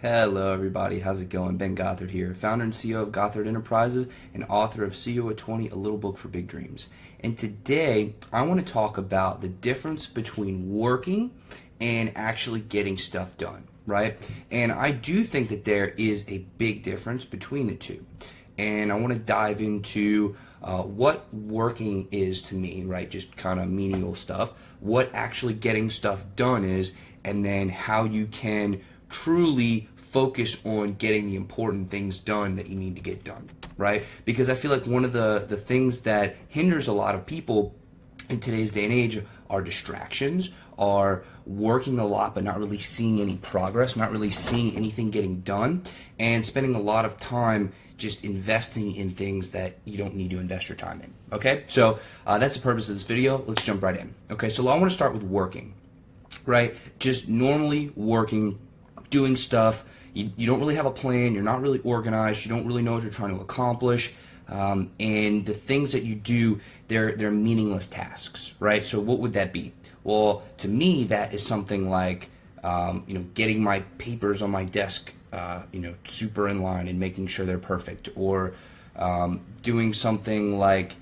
Hello everybody, how's it going? Ben Gothard here, founder and CEO of Gothard Enterprises and author of CEO at 20, a little book for big dreams. And today I want to talk about the difference between working and actually getting stuff done, right? And I do think that there is a big difference between the two. And I want to dive into what working is to me, right? Just kind of menial stuff, what actually getting stuff done is, and then how you can truly focus on getting the important things done that you need to get done, right? Because I feel like one of the things that hinders a lot of people in today's day and age are distractions, are working a lot but not really seeing any progress, not really seeing anything getting done, and spending a lot of time just investing in things that you don't need to invest your time in, okay? So that's the purpose of this video. Let's jump right in. Okay, so I want to start with working, right? Just normally working, doing stuff. You don't really have a plan, you're not really organized, you don't really know what you're trying to accomplish, and the things that you do, they're meaningless tasks, right? So what would that be? Well, to me, that is something like, getting my papers on my desk, super in line and making sure they're perfect, or doing something like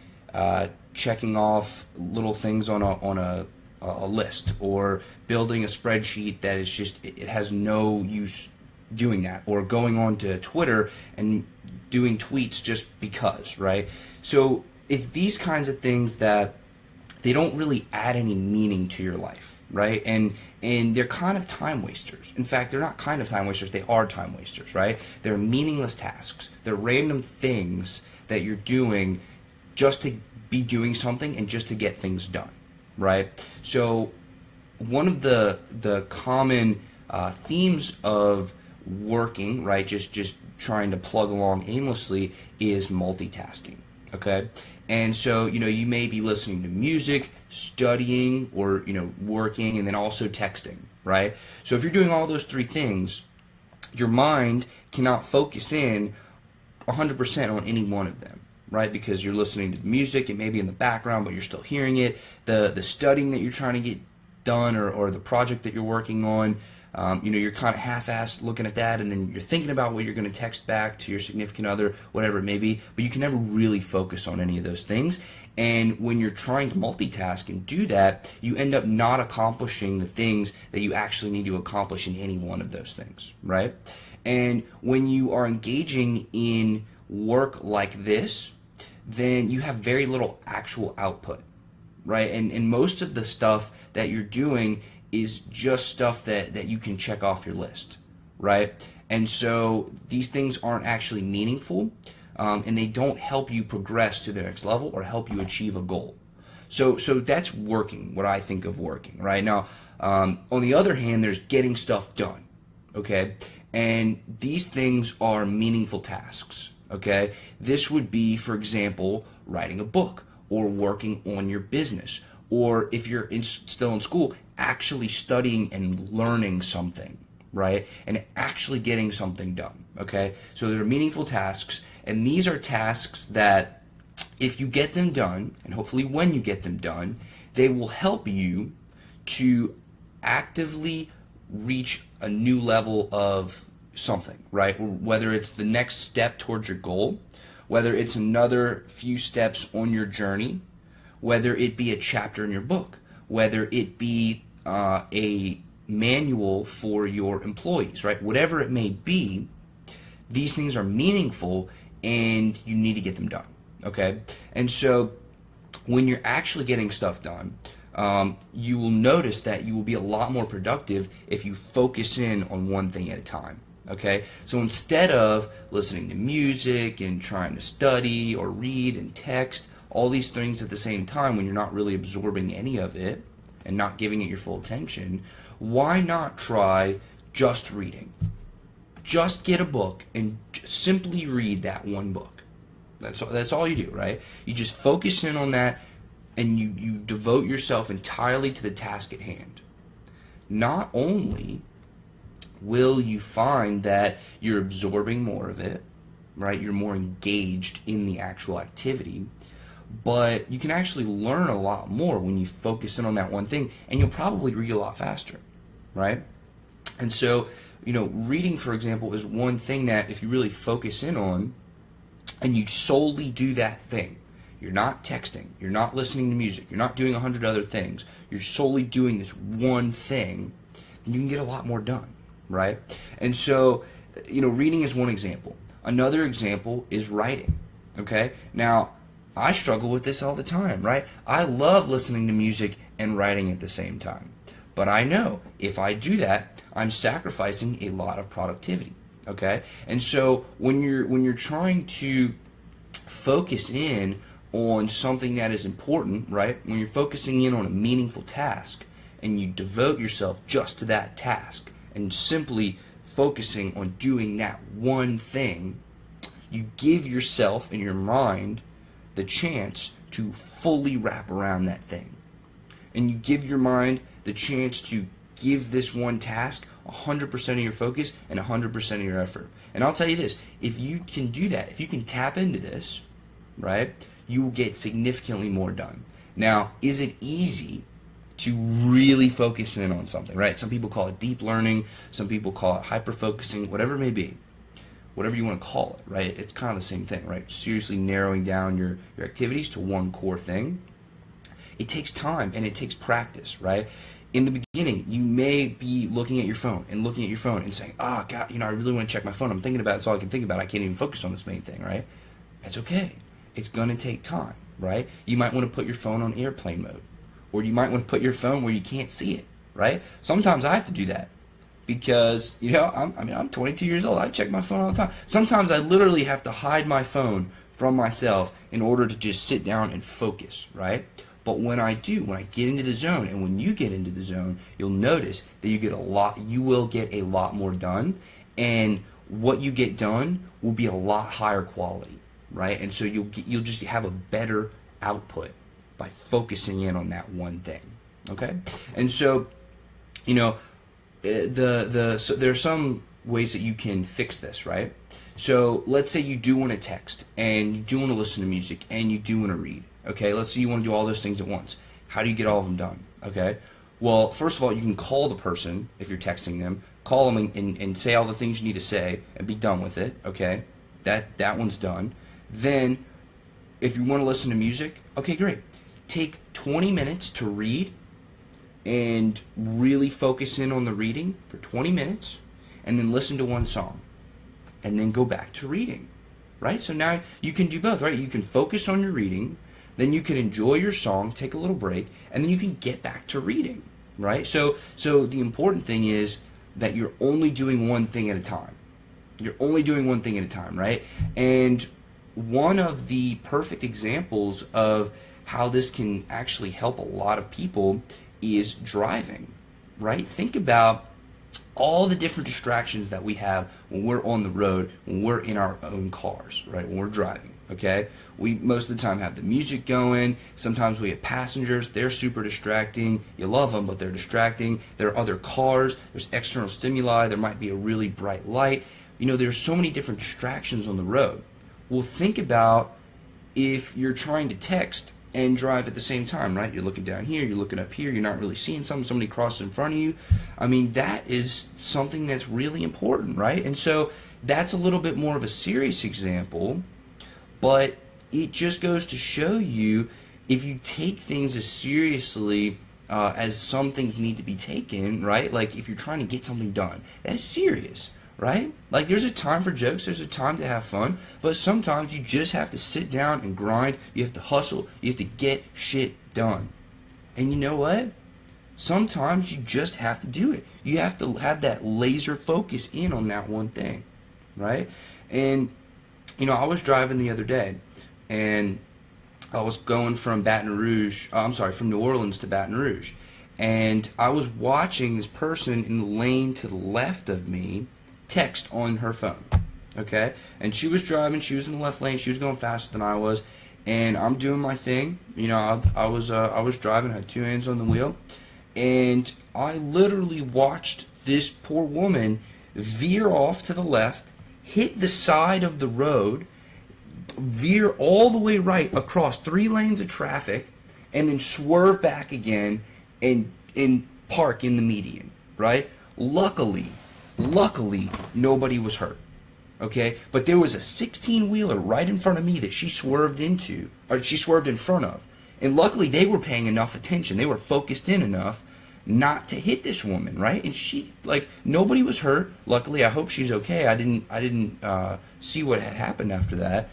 checking off little things on a list, or building a spreadsheet that is just, it has no use doing that, or going on to Twitter and doing tweets just because, right? So it's these kinds of things that they don't really add any meaning to your life, right? And they're kind of time wasters. In fact, they're not kind of time wasters, they are time wasters, right? They're meaningless tasks. They're random things that you're doing just to be doing something and just to get things done, right? So one of the common themes of working, right, just trying to plug along aimlessly, is multitasking, okay? And so, you may be listening to music, studying, or, working, and then also texting, right? So if you're doing all those three things, your mind cannot focus in 100% on any one of them, right? Because you're listening to the music, it may be in the background, but you're still hearing it. The studying that you're trying to get done, or the project that you're working on, you're kind of half-assed looking at that, and then you're thinking about what you're going to text back to your significant other, whatever it may be, but you can never really focus on any of those things. And when you're trying to multitask and do that, you end up not accomplishing the things that you actually need to accomplish in any one of those things, right? And when you are engaging in work like this, then you have very little actual output, right? And most of the stuff that you're doing is just stuff that you can check off your list, right? And so these things aren't actually meaningful, and they don't help you progress to the next level or help you achieve a goal. So that's working, what I think of working, right? Now, on the other hand, there's getting stuff done, okay? And these things are meaningful tasks, okay? This would be, for example, writing a book, or working on your business, or if you're still in school, actually studying and learning something, right? And actually getting something done, okay? So they're meaningful tasks, and these are tasks that if you get them done, and hopefully when you get them done, they will help you to actively reach a new level of something, right? Whether it's the next step towards your goal, whether it's another few steps on your journey, whether it be a chapter in your book, whether it be a manual for your employees, right? Whatever it may be, these things are meaningful and you need to get them done, okay? And so when you're actually getting stuff done, you will notice that you will be a lot more productive if you focus in on one thing at a time, okay? So instead of listening to music and trying to study or read and text, all these things at the same time when you're not really absorbing any of it and not giving it your full attention, why not try just reading? Just get a book and simply read that one book. That's all you do, right? You just focus in on that, and you devote yourself entirely to the task at hand. Not only will you find that you're absorbing more of it, right? You're more engaged in the actual activity, but you can actually learn a lot more when you focus in on that one thing, and you'll probably read a lot faster, right? And so reading, for example, is one thing that if you really focus in on and you solely do that thing, you're not texting, you're not listening to music, you're not doing 100 other things, you're solely doing this one thing, then you can get a lot more done, right? And so, reading is one example. Another example is writing, okay? Now, I struggle with this all the time, right? I love listening to music and writing at the same time. But I know if I do that, I'm sacrificing a lot of productivity, okay? And so when you're trying to focus in on something that is important, right? When you're focusing in on a meaningful task and you devote yourself just to that task and simply focusing on doing that one thing, you give yourself and your mind the chance to fully wrap around that thing. And you give your mind the chance to give this one task 100% of your focus and 100% of your effort. And I'll tell you this, if you can do that, if you can tap into this, right, you will get significantly more done. Now, is it easy to really focus in on something, right? Some people call it deep learning, some people call it hyper-focusing, whatever it may be. Whatever you want to call it, right? It's kind of the same thing, right? Seriously narrowing down your activities to one core thing. It takes time and it takes practice, right? In the beginning, you may be looking at your phone and saying, oh, God, I really want to check my phone. I'm thinking about it. It's all I can think about. I can't even focus on this main thing, right? That's okay. It's going to take time, right? You might want to put your phone on airplane mode, or you might want to put your phone where you can't see it, right? Sometimes I have to do that. Because, I'm 22 years old. I check my phone all the time. Sometimes I literally have to hide my phone from myself in order to just sit down and focus, right? But when I get into the zone, and when you get into the zone, you'll notice that you will get a lot more done, and what you get done will be a lot higher quality, right? And so you'll just have a better output by focusing in on that one thing, okay? And so, so there are some ways that you can fix this, right? So let's say you do want to text, and you do want to listen to music, and you do want to read, okay? Let's say you want to do all those things at once. How do you get all of them done, okay? Well, first of all, you can call the person, if you're texting them, call them and say all the things you need to say and be done with it, okay? That one's done. Then, if you want to listen to music, okay, great. Take 20 minutes to read and really focus in on the reading for 20 minutes, and then listen to one song, and then go back to reading, right? So now you can do both, right? You can focus on your reading, then you can enjoy your song, take a little break, and then you can get back to reading, right? So the important thing is that you're only doing one thing at a time. You're only doing one thing at a time, right? And one of the perfect examples of how this can actually help a lot of people is driving, right? Think about all the different distractions that we have when we're on the road, when we're in our own cars, right? When we're driving, okay? We most of the time have the music going. Sometimes we have passengers. They're super distracting. You love them, but they're distracting. There are other cars. There's external stimuli. There might be a really bright light. There's so many different distractions on the road. Well, think about if you're trying to text and drive at the same time, right? You're looking down here, you're looking up here, you're not really seeing somebody crosses in front of you. That is something that's really important, right? And so that's a little bit more of a serious example, but it just goes to show you, if you take things as seriously as some things need to be taken, right? Like if you're trying to get something done, that's serious, right? Like there's a time for jokes, there's a time to have fun, but sometimes you just have to sit down and grind, you have to hustle, you have to get shit done. And you know what? Sometimes you just have to do it. You have to have that laser focus in on that one thing, right? And, I was driving the other day, and I was going from from New Orleans to Baton Rouge, and I was watching this person in the lane to the left of me text on her phone, okay? And she was driving, she was in the left lane, she was going faster than I was, and I'm doing my thing. I was driving, I had two hands on the wheel, and I literally watched this poor woman veer off to the left, hit the side of the road, veer all the way right across 3 lanes of traffic, and then swerve back again and park in the median, right? Luckily, Luckily, nobody was hurt. Okay, but there was a 16-wheeler right in front of me that she swerved into, or she swerved in front of. And luckily they were paying enough attention. They were focused in enough not to hit this woman, right? And she, like, nobody was hurt. Luckily, I hope she's okay. I didn't see what had happened after that.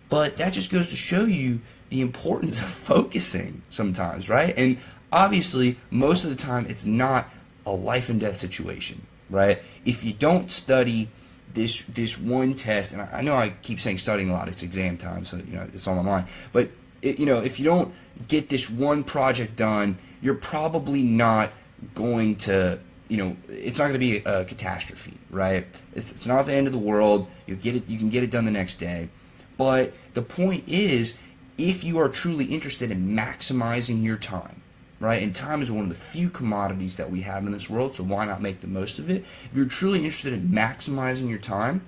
But that just goes to show you the importance of focusing sometimes, right? And obviously, most of the time, it's not a life and death situation, right? If you don't study this one test, and I know I keep saying studying a lot, it's exam time, so it's on my mind. But if you don't get this one project done, you're probably not going to, it's not going to be a catastrophe, right? It's not the end of the world. You can get it done the next day. But the point is, if you are truly interested in maximizing your time, right? And time is one of the few commodities that we have in this world, so why not make the most of it? If you're truly interested in maximizing your time,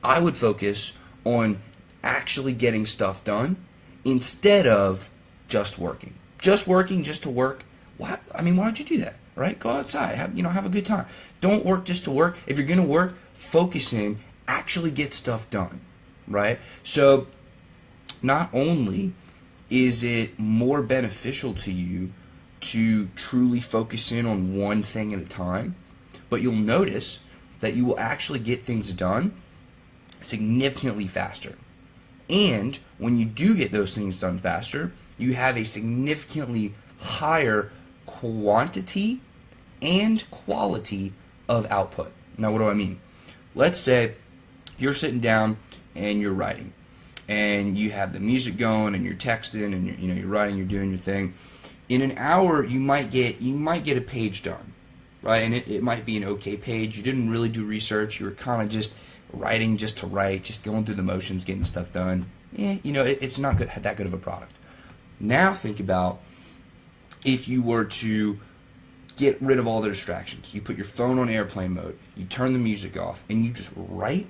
I would focus on actually getting stuff done instead of just working. Just working just to work. Why would you do that, right? Go outside, have a good time. Don't work just to work. If you're going to work, focus in, actually get stuff done, right? So not only is it more beneficial to you to truly focus in on one thing at a time, but you'll notice that you will actually get things done significantly faster. And when you do get those things done faster, you have a significantly higher quantity and quality of output. Now, what do I mean? Let's say you're sitting down and you're writing, and you have the music going, and you're texting, and you're writing, you're doing your thing. In an hour, you might get a page done, right? And it might be an okay page. You didn't really do research. You were kind of just writing just to write, just going through the motions, getting stuff done. It's not that good of a product. Now think about if you were to get rid of all the distractions. You put your phone on airplane mode, you turn the music off, and you just write.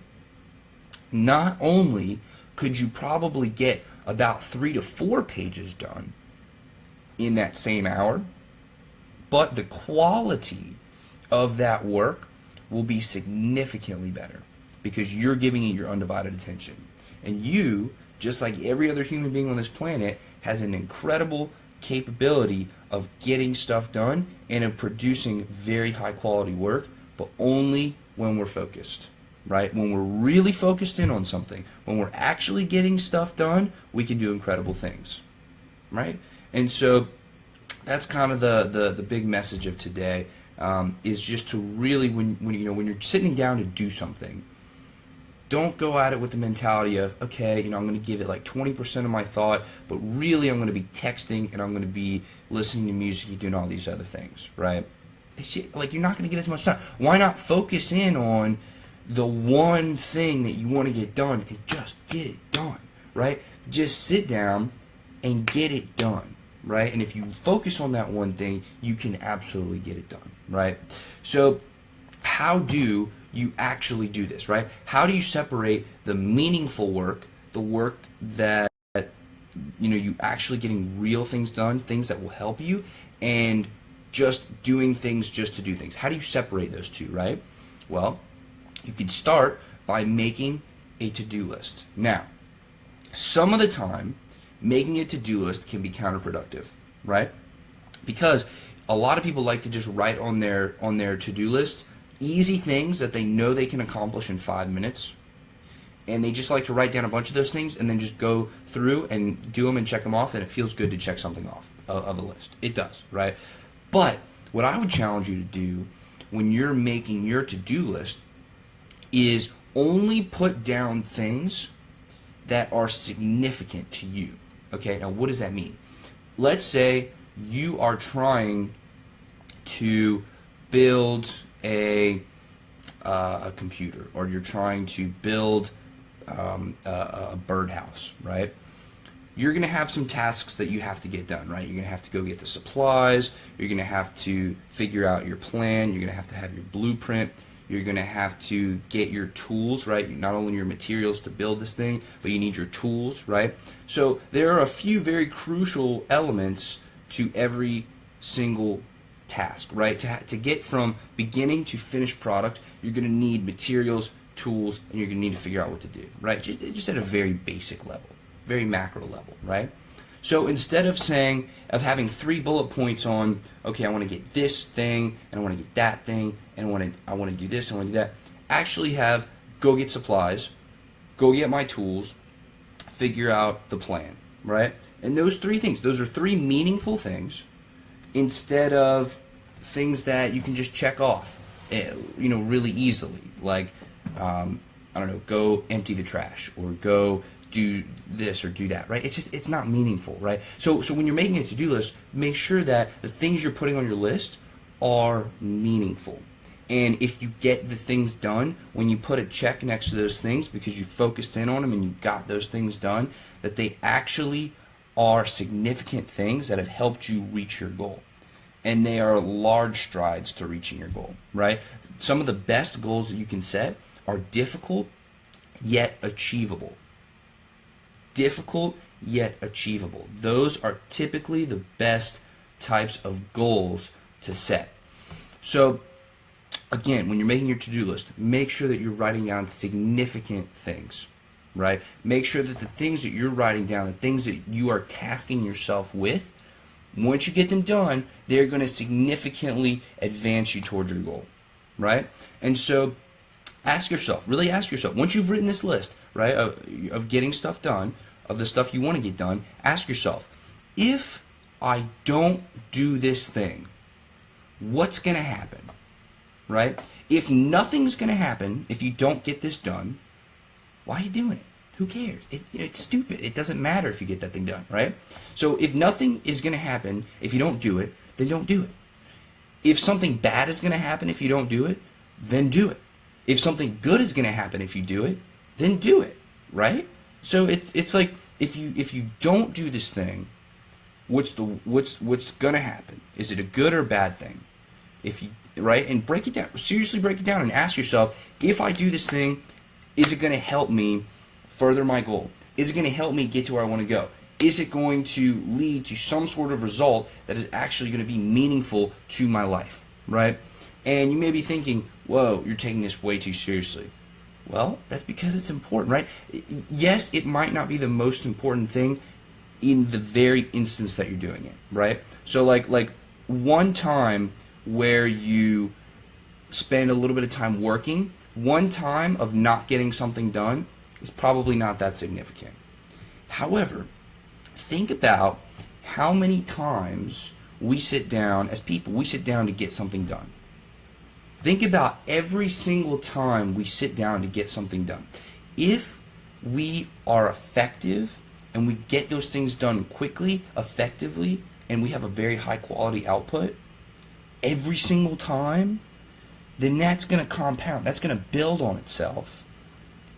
Not only could you probably get about 3 to 4 pages done in that same hour, but the quality of that work will be significantly better because you're giving it your undivided attention. And you, just like every other human being on this planet, has an incredible capability of getting stuff done and of producing very high quality work, but only when we're focused, right? When we're really focused in on something, when we're actually getting stuff done, we can do incredible things, right? And so that's kind of the big message of today, is just to really, when you're sitting down to do something, don't go at it with the mentality of, okay, I'm going to give it like 20% of my thought, but really I'm going to be texting and I'm going to be listening to music and doing all these other things, right? Like, you're not going to get as much time. Why not focus in on the one thing that you want to get done and just get it done, right? Just sit down and get it done, right? And if you focus on that one thing, you can absolutely get it done, right? So how do you actually do this, right? How do you separate the meaningful work, the work that you actually getting real things done, things that will help you, and just doing things just to do things? How do you separate those two, right? Well, you could start by making a to-do list. Now, some of the time, making a to-do list can be counterproductive, right? Because a lot of people like to just write on their to-do list easy things that they know they can accomplish in 5 minutes, and they just like to write down a bunch of those things and then just go through and do them and check them off, and it feels good to check something off of a list. It does, right? But what I would challenge you to do when you're making your to-do list is only put down things that are significant to you. Okay, now what does that mean? Let's say you are trying to build a computer, or you're trying to build a birdhouse, right? You're going to have some tasks that you have to get done, right? You're going to have to go get the supplies. You're going to have to figure out your plan. You're going to have your blueprint. You're going to have to get your tools, right? Not only your materials to build this thing, but you need your tools, right? So there are a few very crucial elements to every single task, right? To get from beginning to finished product, you're going to need materials, tools, and you're going to need to figure out what to do, right? Just at a very basic level, very macro level, right? So instead of having 3 bullet points on, okay, I want to get this thing, and I want to get that thing, and I want to do this, and I want to do that, actually have, go get supplies, go get my tools, figure out the plan, right? And those 3 things, those are 3 meaningful things, instead of things that you can just check off, really easily. Like, I don't know, go empty the trash, or go do this or do that, right? It's not meaningful, right? So when you're making a to-do list, make sure that the things you're putting on your list are meaningful. And if you get the things done, when you put a check next to those things because you focused in on them and you got those things done, that they actually are significant things that have helped you reach your goal. And they are large strides to reaching your goal, right? Some of the best goals that you can set are difficult yet achievable. Difficult yet achievable. Those are typically the best types of goals to set. So again, when you're making your to-do list, make sure that you're writing down significant things, right? Make sure that the things that you're writing down, the things that you are tasking yourself with, once you get them done, they're going to significantly advance you towards your goal, right? And so really ask yourself, once you've written this list, right, of getting stuff done, of the stuff you want to get done, ask yourself, if I don't do this thing, what's going to happen, right? If nothing's going to happen, if you don't get this done, why are you doing it? Who cares? It's stupid. It doesn't matter if you get that thing done, right? So if nothing is going to happen if you don't do it, then don't do it. If something bad is going to happen if you don't do it, then do it. If something good is going to happen if you do it, then do it, right? So it's like if you don't do this thing, what's going to happen? Is it a good or bad thing? Right? And break it down. Seriously break it down and ask yourself, if I do this thing, is it going to help me further my goal? Is it going to help me get to where I want to go? Is it going to lead to some sort of result that is actually going to be meaningful to my life, right? And you may be thinking, whoa, you're taking this way too seriously. Well, that's because it's important, right? Yes, it might not be the most important thing in the very instance that you're doing it, right? So like one time where you spend a little bit of time working, one time of not getting something done is probably not that significant. However, think about how many times we sit down as people, we sit down to get something done. Think about every single time we sit down to get something done. If we are effective and we get those things done quickly, effectively, and we have a very high quality output every single time, then that's going to compound. That's going to build on itself.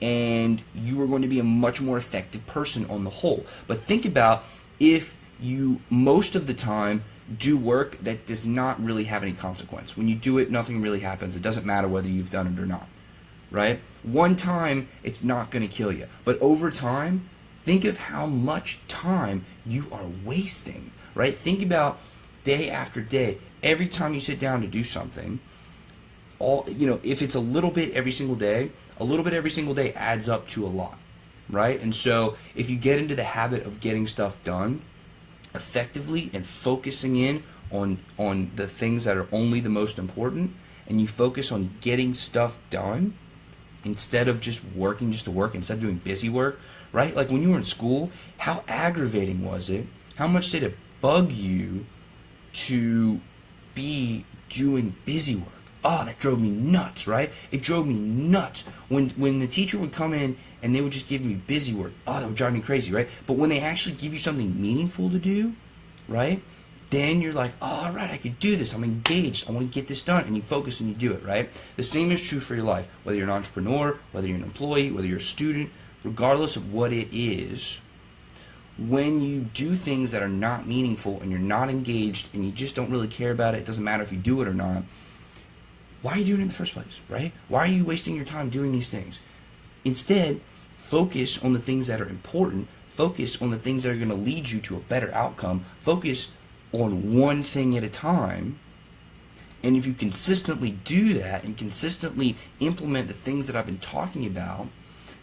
And you are going to be a much more effective person on the whole. But think about if you, most of the time, do work that does not really have any consequence. When you do it, nothing really happens. It doesn't matter whether you've done it or not, right? One time, it's not going to kill you. But over time, think of how much time you are wasting, right? Think about day after day. Every time you sit down to do something, if it's a little bit every single day, a little bit every single day adds up to a lot, right? And so if you get into the habit of getting stuff done effectively and focusing in on the things that are only the most important, and you focus on getting stuff done instead of just working just to work, instead of doing busy work, right? Like when you were in school, how aggravating was it? How much did it bug you to be doing busy work? Oh, that drove me nuts, right? It drove me nuts. When the teacher would come in and they would just give me busy work, oh, that would drive me crazy, right? But when they actually give you something meaningful to do, right, then you're like, oh, all right, I can do this. I'm engaged. I want to get this done. And you focus and you do it, right? The same is true for your life. Whether you're an entrepreneur, whether you're an employee, whether you're a student, regardless of what it is, when you do things that are not meaningful and you're not engaged and you just don't really care about it, it doesn't matter if you do it or not, why are you doing it in the first place, right? Why are you wasting your time doing these things? Instead, focus on the things that are important. Focus on the things that are going to lead you to a better outcome. Focus on one thing at a time, And if you consistently do that and consistently implement the things that I've been talking about,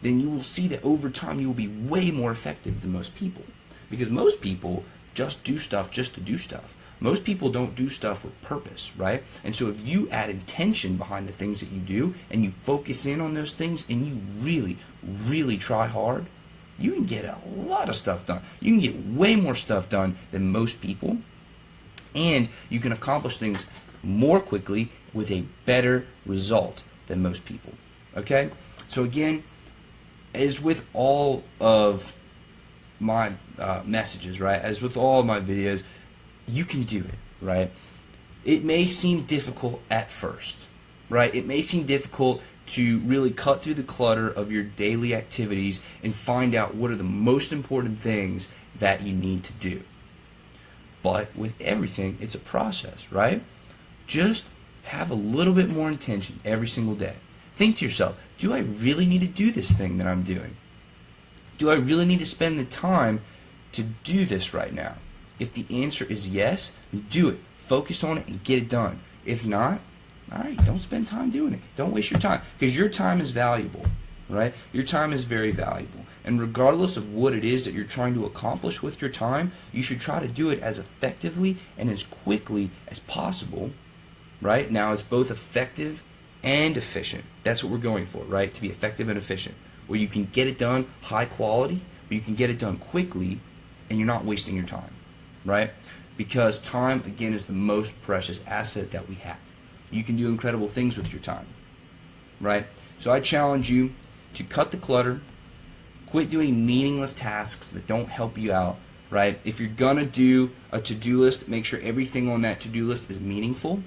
then you will see that over time you will be way more effective than most people. Because most people just do stuff just to do stuff. Most people don't do stuff with purpose, right? And so if you add intention behind the things that you do and you focus in on those things and you really, really try hard, you can get a lot of stuff done. You can get way more stuff done than most people, and you can accomplish things more quickly with a better result than most people. Okay? So again, as with all of my messages, right? As with all of my videos, you can do it, right? It may seem difficult at first, right? It may seem difficult to really cut through the clutter of your daily activities and find out what are the most important things that you need to do. But with everything, it's a process, right? Just have a little bit more intention every single day. Think to yourself, do I really need to do this thing that I'm doing? Do I really need to spend the time to do this right now? If the answer is yes, then do it. Focus on it and get it done. If not, all right, don't spend time doing it. Don't waste your time, because your time is valuable, right? Your time is very valuable. And regardless of what it is that you're trying to accomplish with your time, you should try to do it as effectively and as quickly as possible, right? Now, it's both effective and efficient. That's what we're going for, right? To be effective and efficient, where you can get it done high quality, but you can get it done quickly, and you're not wasting your time, right? Because time, again, is the most precious asset that we have. You can do incredible things with your time, right? So I challenge you to cut the clutter, quit doing meaningless tasks that don't help you out, right? If you're gonna do a to-do list, make sure everything on that to-do list is meaningful,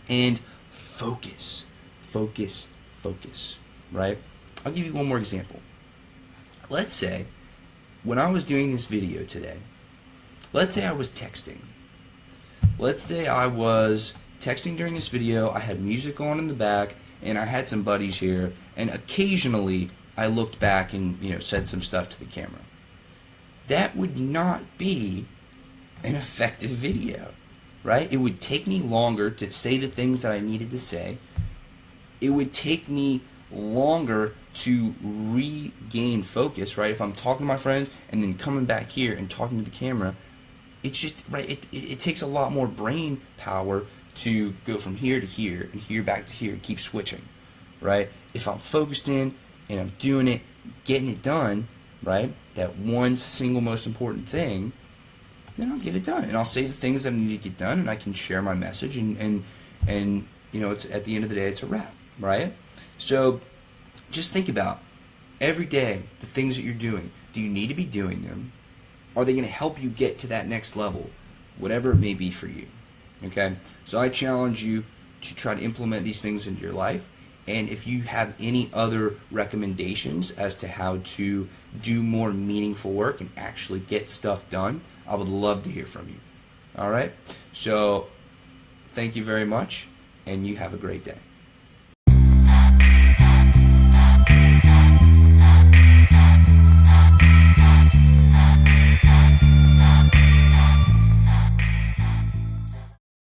and focus, focus, focus, right? I'll give you one more example. Let's say when I was doing this video today, let's say I was texting. Let's say I was texting during this video, I had music on in the back, and I had some buddies here, and occasionally I looked back and said some stuff to the camera. That would not be an effective video, right? It would take me longer to say the things that I needed to say. It would take me longer to regain focus, right? If I'm talking to my friends and then coming back here and talking to the camera, it's just, right, it takes a lot more brain power to go from here to here and here back to here and keep switching, right? If I'm focused in and I'm doing it, getting it done, right, that one single most important thing, then I'll get it done. And I'll say the things that I need to get done, and I can share my message, and it's at the end of the day, it's a wrap, right? So just think about every day the things that you're doing. Do you need to be doing them? Are they going to help you get to that next level, whatever it may be for you? Okay, so I challenge you to try to implement these things into your life. And if you have any other recommendations as to how to do more meaningful work and actually get stuff done, I would love to hear from you. All right, so thank you very much, and you have a great day.